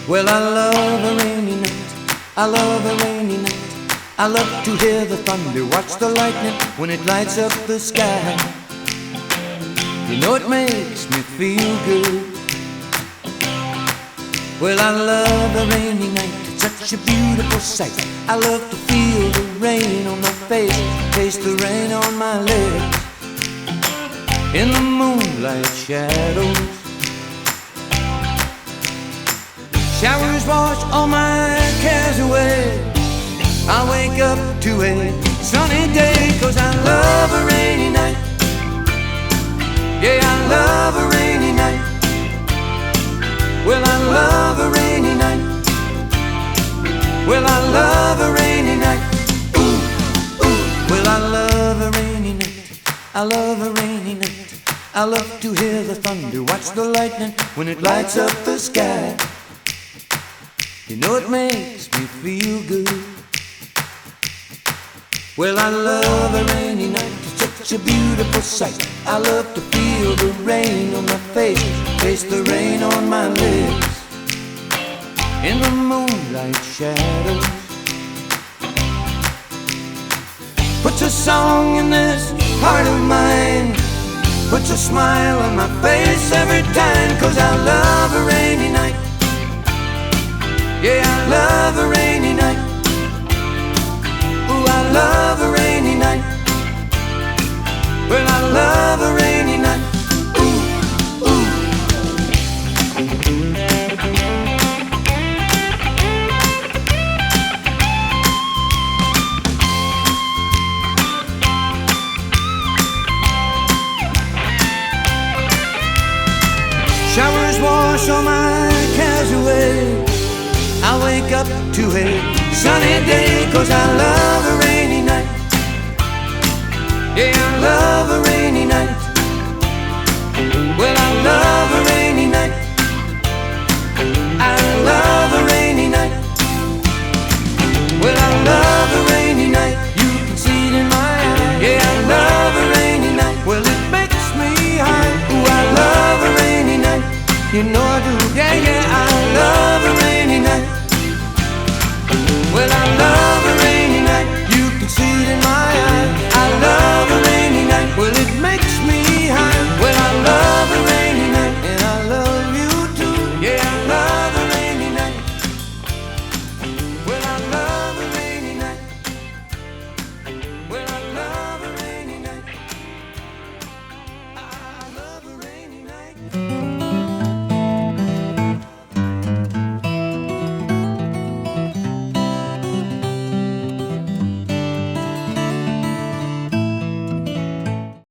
Well, I love a rainy night, I love a rainy night. I love to hear the thunder, watch the lightning when it lights up the sky. You know it makes me feel good. Well, I love a rainy night, it's such a beautiful sight. I love to feel the rain on my face, taste the rain on my lips. In the moonlight shadows, showers wash all my cares away. I wake up to a sunny day, 'cause I love a rainy night. Yeah, I love a rainy night. Well, I love a rainy night. Well, I love a rainy night. Ooh, ooh. Well, I love a rainy night, I love a rainy night. I love to hear the thunder, watch the lightning when it lights up the sky. You know it makes me feel good. Well, I love a rainy night, it's such a beautiful sight. I love to feel the rain on my face, taste the rain on my lips. In the moonlight shadows, puts a song in this heart of mine, puts a smile on my face every time. 'Cause I love a rainy night. Yeah, I love a rainy night. Ooh, I love a rainy night. Well, I love a rainy night. Ooh, ooh. Showers wash all my cares away. I wake up to a sunny day, 'cause I love a rainy night. Yeah, I love a rainy night. Well, I love a rainy night. I love a rainy night. Well, I love a rainy night. You can see it in my eyes. Yeah, I love a rainy night. Well, it makes me high. Ooh, I love a rainy night. You know I do. Yeah, yeah, I love a rainy night. Well, I love a rainy night. You can see it in my eyes. I love a rainy night. Well, it makes me high. Well, I love a rainy night, and I love you too. Yeah, I love a rainy night. Well, I love a rainy night. Well, I love a rainy night. I love a rainy night.